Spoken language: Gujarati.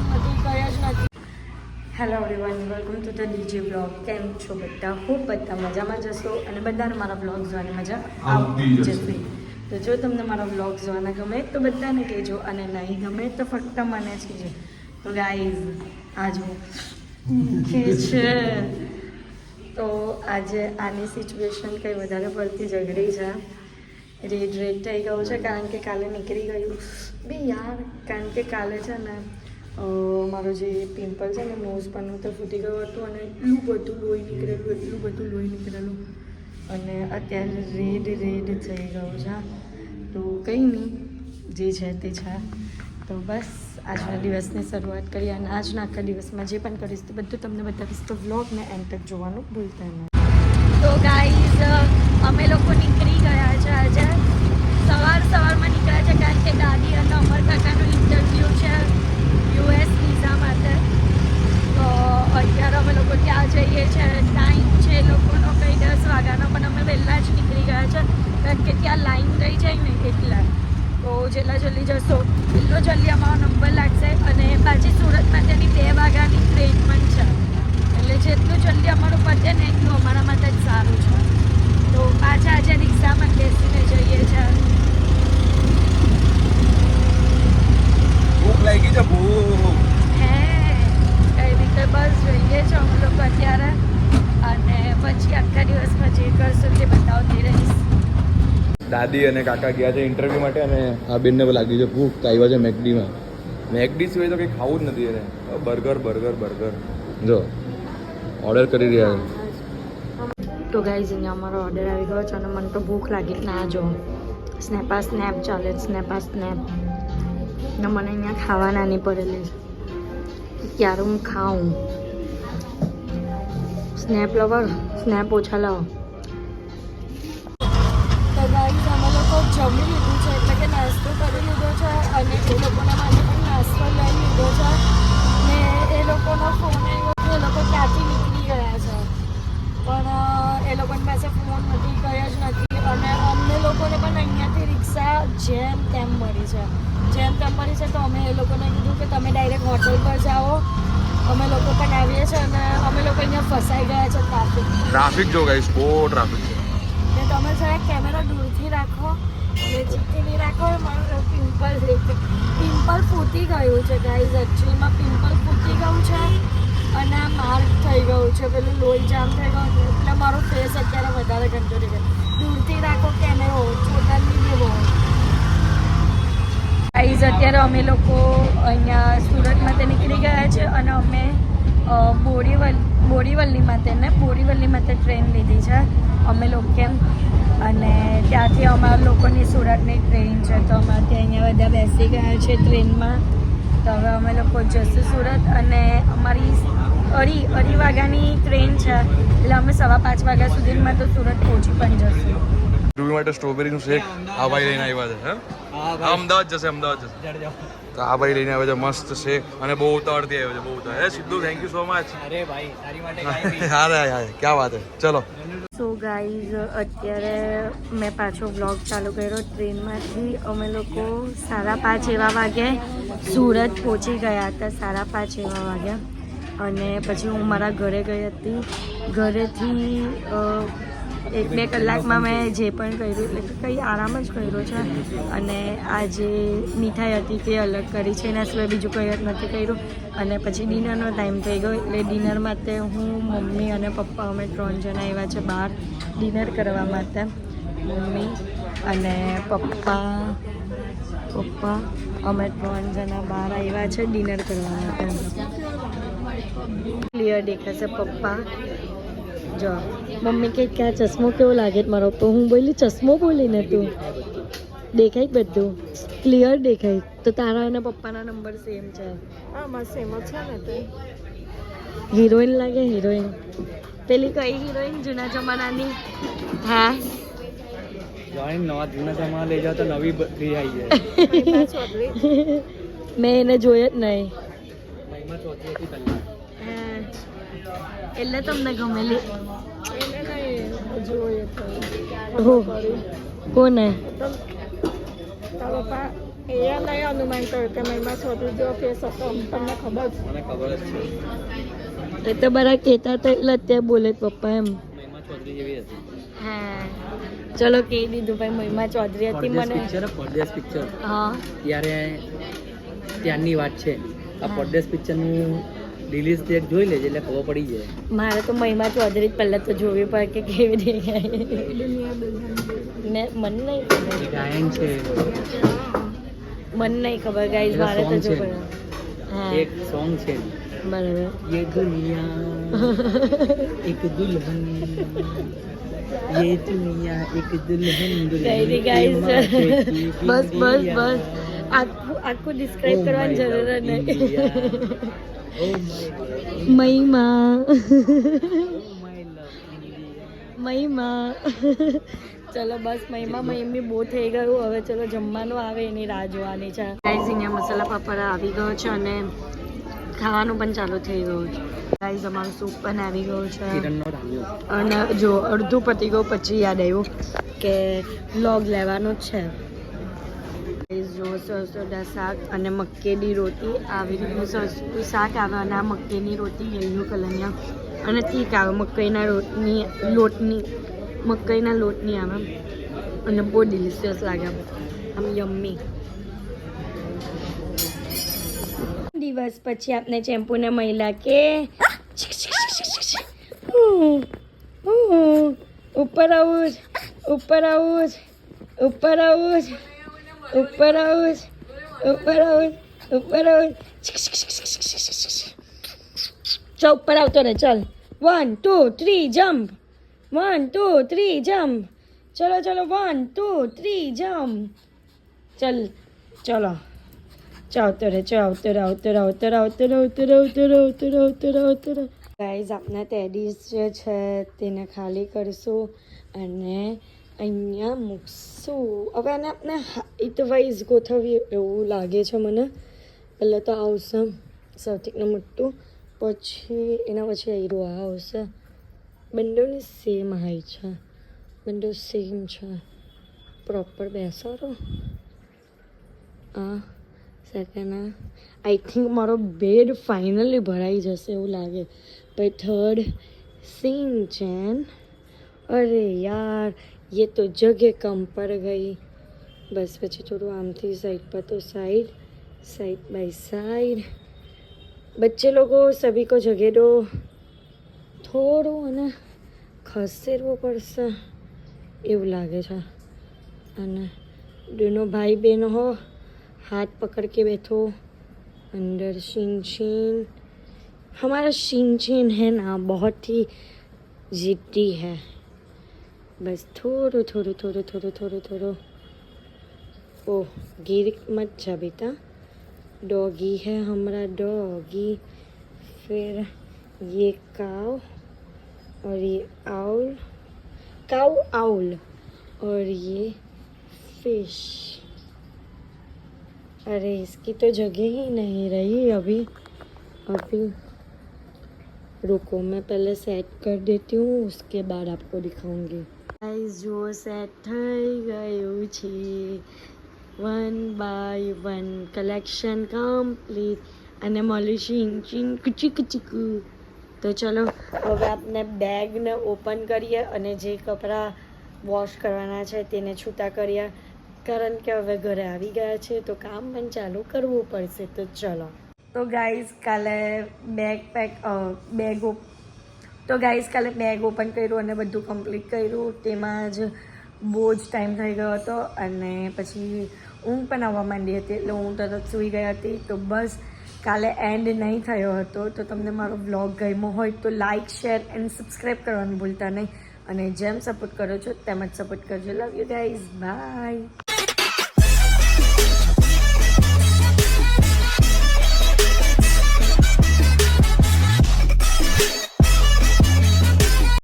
ફોનમાંથી કંઈ જ નથી. Hello everyone, welcome to the DJ blog. કેમ છો બધા? ખૂબ બધા મજામાં જશો અને બધાને મારા બ્લોગ જોવાની મજા આવતી જશે. તો જો તમને મારા બ્લોગ જોવાના ગમે તો બધાને કહેજો, અને નહીં ગમે તો ફક્ત મને જ કહેજો. તો ગાઈઝ આજો કે છે તો આજે આની સિચ્યુએશન કંઈ વધારે પડતી ઝઘડી છે. રેડ થઈ ગયું છે કારણ કે કાલે નીકળી ગયું બી યાર. કારણ કે કાલે છે ને મારું જે પિમ્પલ છે ને નોઝ પરનું તો ફૂટી ગયું હતું અને એટલું બધું લોહી નીકળેલું અને અત્યારે રેડ થઈ ગયું છે. તો કંઈ નહીં, જે છે તે છે. તો બસ આજના દિવસની શરૂઆત કરીએ અને આજના આખા દિવસમાં જે પણ કરીશ તો બધું તમને બતાવીશ. તો વ્લોગને એન્ડ તક જોવાનું ભૂલતા નહીં. તો ગાઈઝ અમે લોકો નીકળી ગયા છે આજે. સવારમાં નીકળ્યા છે કારણ કે દાદી અને અમર કાકાનું ઇન્ટરવ્યૂ છે US વિઝા માટે. તો અત્યારે અમે લોકો ત્યાં જઈએ છીએ. ટાઈમ છે લોકોનો કંઈ 10 વાગ્યાનો, પણ અમે વહેલા જ નીકળી ગયા છે કારણ કે ત્યાં લાઈન રહી જાય ને એટલે. તો જેટલા જલ્દી જશો એટલો જલ્દી અમારો નંબર લાગશે. અને પાછી સુરત માટેની 2 વાગ્યાની ટ્રેન પણ છે, એટલે જેટલું જલ્દી અમારું પતે ને એટલું અમારા માટે જ સારું છે. તો પાછા આજે રિક્ષામાં બેસીને જઈએ છીએ. ભૂખ લાગી છે, ભૂખ. હે કઈ રીતે બસ જોઈએ છે અમે લોકો અત્યારે, અને પછી આખા દિવસમાં જે કરશું તે બતાવતી રહીશ. દાદી અને કાકા ગયા છે ઇન્ટરવ્યૂ માટે અને આ બેનને લાગી છે ભૂખ. તો આવ્યા છે મેકડીમાં. મેકડી સિવાય તો કંઈ ખાવું જ નથી એને. બર્ગર જો ઓર્ડર કરી રહ્યા છે. તો ગાઈઝ અહીંયા અમારો ઓર્ડર આવી ગયો છે અને મને તો ભૂખ લાગી. ના જો સ્નેપ ચાલે, સ્નેપ ને મને અહીંયા ખાવાના નહીં પડેલી. ક્યારે હું ખાઉં? સ્નેપ લવર, સ્નેપ ઓછા લાવો. તો ગાઈઝ અમે લોકો જમી લીધું છે, એટલે કે નાસ્તો કરી લીધો છે અને એ લોકોના માટે પણ નાસ્તો લઈ લીધો છે. ને એ લોકોનો ફોન આવ્યો કે એ લોકો ક્યાંથી નીકળી ગયા છે, પણ એ લોકોની પાસે ફોન નથી, કંઈ જ નથી. અને અમને લોકોને પણ અહીંયાથી રિક્ષા જેમ તેમ મળી છે. તો અમે એ લોકોને કીધું કે તમે ડાયરેક્ટ હોટલ પર જાઓ. અમે લોકો પણ આવીએ છીએ અને અમે લોકો અહીંયા ફસાઈ ગયા છે ટ્રાફિક જો ગાઈસ, બહુ ટ્રાફિક છે. ને તમે જરા કેમેરા દૂરથી રાખો, નજીકથી નહીં રાખો. મારું પિમ્પલ ફૂટી ગયું છે ગાઈઝ. એકચ્યુઅલીમાં પિમ્પલ ફૂટી ગયું છે અને આ માર્ક થઈ ગયું છે, પેલું લોહી જામ થઈ ગયું છે. એટલે મારો ફેસ અત્યારે વધારે ગંદો થઈ ગયો. દૂરથી રાખો કેમેરો, છોટાની દેવો. ગાઈઝ અત્યારે અમે લોકો અહીંયા સુરત માટે નીકળી ગયા છે અને અમે બોરીવલી માટે ટ્રેન લીધી છે અમે લોકો. અને ત્યાંથી અમારા લોકોની સુરતની ટ્રેન છે, તો અમારે ત્યાં અહીંયા બધા બેસી ગયા છે ટ્રેનમાં. તો હવે અમે લોકો જશું સુરત અને અમારી અઢી વાગ્યાની ટ્રેન છે, એટલે અમે 5:15 વાગ્યા સુધીમાં તો સુરત પહોંચી પણ જશું. માટે સ્ટ્રોબેરીનું શેક આ ભાઈ લઈને આવ્યા છે. અમદાવાદ જશે. તો આ ભાઈ લઈને આવ્યા છે મસ્ત શેક, અને બહુ ઉતાવળથી આવ્યો છે. બહુ ઉતાવળ. Sidhu, thank you so much. અરે ભાઈ તારી માટે ક્યાં વાત હે. ચલો. સો ગાઈઝ અત્યારે મેં પાછો બ્લોગ ચાલુ કર્યો ટ્રેનમાંથી. અમે લોકો 5:30 એવા વાગે સુરત પહોંચી ગયા હતા. 5:30 એવા વાગ્યા અને પછી હું મારા ઘરે ગઈ હતી. ઘરેથી 1-2 કલાકમાં મેં જે પણ કર્યું, એટલે કે કંઈ આરામ જ કર્યો છે. અને આ જે મીઠાઈ હતી તે અલગ કરી છે, એના સિવાય બીજું કંઈ જ નથી કર્યું. અને પછી ડિનરનો ટાઈમ થઈ ગયો, એટલે ડિનર માટે હું, મમ્મી અને પપ્પા અમે 3 જણા આવ્યા છે બહાર ડિનર કરવા માટે. મમ્મી અને પપ્પા અમે 3 જણા બહાર આવ્યા છે ડિનર કરવા માટે. ક્લિયર દેખાશે પપ્પા. જો મમ્મી કે ક્યાં ચશ્મો કેવો લાગે મારો, તો હું બોલી ચશ્મો બોલીને તું દેખાય બધું ક્લિયર દેખાય. તો તારા અને પપ્પાના નંબર સેમ છે. આમાં સેમ જ છે ને. તો હિરોઈન લાગે, હિરોઈન. પેલી કઈ હિરોઈન જૂના જમાનાની? હા જૂના જમાના લઈ જાવ તો નવી બધી આવી જાય. મેં એને જોઈ જ નહીં. એટલે તમને ગમેલી જોઈએ કોને? તારો પપ્પા એ નહીં અનુમાન કર્યું કે મહિમા છોકરી જેવો ફેસ હતો તમને ખબર છે મને ખબર જ છે એ તો બરા કહેતા હતા એટલે અત્યારે બોલે પપ્પા એમ મહિમા ચૌધરી જેવી હતી હા ચલો કહી દીધું ભાઈ મહિમા ચૌધરી હતી મને પરદેશ પિક્ચર હા ત્યારે ત્યારની વાત છે આ પરદેશ પિક્ચરનું રિલીઝ ડેટ જોઈ લેજે એટલે ખબર પડી જાય મારે તો મહિમા ચૌધરી જ પહેલાં તો જોવી પડે કે કેવી દેખાય ને મને નહીં ખબર એ ગાયન છે મને નહીં ખબર ગાઈઝ મારે તો song છે. જોવું પડે હા એક સોંગ છે બરાબર ये दुनिया एक दुल्हन ये दुनिया एक दुल्हन કઈ નહીં ગાઈઝ બસ બસ બસ આખું ડિસ્ક્રાઇબ કરવાની જરૂર નહીં મહિમા મહિમા ચલો બસ મહિમા મહિમી બહુ થઈ ગયું હવે ચલો જમવાનું આવે એની રાહ જોવાની છે ગાઈઝ અહીંયા મસાલા પાપડ આવી ગયો છે અને ખાવાનું પણ ચાલુ થઈ ગયું છે ગાઈઝ અમારું સૂપ પણ આવી ગયું છે અને જો અડધું પતી ગયું પછી યાદ આવ્યું કે વ્લોગ લેવાનો જ છે ગાઈઝ જો સરસોડા શાક અને મક્કેની રોટી આવી રીતનું સરસોનું શાક આવે અને આ મક્કેની રોટી યલો કલરની અને તીક આવે મકાઈના લોટની આવે અને બહુ ડિલિશિયસ લાગે આમ યમ્મી દિવસ પછી આપણે ચેમ્પુને મહિલા કે ઉપર આવું ઉપર આવું ઉપર આવું ઉપર આવું ઉપર આવું ઉપર આવું ચાલ ઉપર આવતો ને ચાલ 1 2 3 જમ્પ 1 2 3 જમ્પ ચલો ચલો 1 2 3 જમ્પ ચલ ચલો ચાવતો રે ચાવતો ગાઈઝ આપના ટેડીઝ જે છે તેને ખાલી કરશું અને અહીંયા મૂકશું હવે આને આપણે હાઈટ વાઇઝ ગોઠવીએ એવું લાગે છે મને પહેલાં તો આવશે સૌથી મોટું પછી એના પછી આયરો આ આવશે બંનેની સેમ હાઈટ છે બંને સેમ છે પ્રોપર બેસાડો આ સેકન્ડ આઈ થિંક મારો બેડ ફાઇનલી ભરાઈ જશે એવું લાગે પછી થર્ડ સિંચન અરે યાર ये तो जगह कम पड़ गई बस પછી થોડું આમથી સાઈડ પર તો साइड बाय साइड बच्चे लोगो सभी को जगह दो થોડું અને ખસેડવું પડશે એવું લાગે છે અને दोनों भाई बहन हो हाथ पकड़ के बैठो अंदर शिनचिन हमारा शिनचिन है ना बहुत ही जिद्दी है बस थोड़ो ओह गिर मत जा बेटा डॉगी है हमारा डॉगी फिर ये काव और ये काव आउल और ये फिश अरे इसकी तो जगह ही नहीं रही अभी रुको मैं पहले सेट कर देती हूँ उसके बाद आपको दिखाऊंगी गाइस जो सेट થઈ ગયું છે 1 by 1 કલેક્શન કમ્પ્લીટ અને મળ્યું છે ઇન્ચિન કુચીકુ તો ચલો હવે આપણે બેગને ઓપન કરીએ અને જે કપડાં વોશ કરવાના છે તેને છૂટા કરીએ કારણ કે હવે ઘરે આવી ગયા છે તો કામ પણ ચાલુ કરવું પડશે તો ચલો તો ગાઈઝ કાલે બેગ ઓપન કર્યું અને બધું કમ્પ્લીટ કર્યું તેમાં જ બહુ જ ટાઈમ થઈ ગયો હતો અને પછી ઊંઘ પણ આવવા માંડી હતી એટલે હું તરત સૂઈ ગઈ હતી તો બસ કાલે એન્ડ નહીં થયો હતો તો તમને મારો વ્લોગ ગમ્યો હોય તો લાઇક શેર એન્ડ સબસ્ક્રાઈબ કરવાનું ભૂલતા નહીં અને જેમ સપોર્ટ કરો છો તેમ જ સપોર્ટ કરજો લવ યુ ગાઈઝ બાય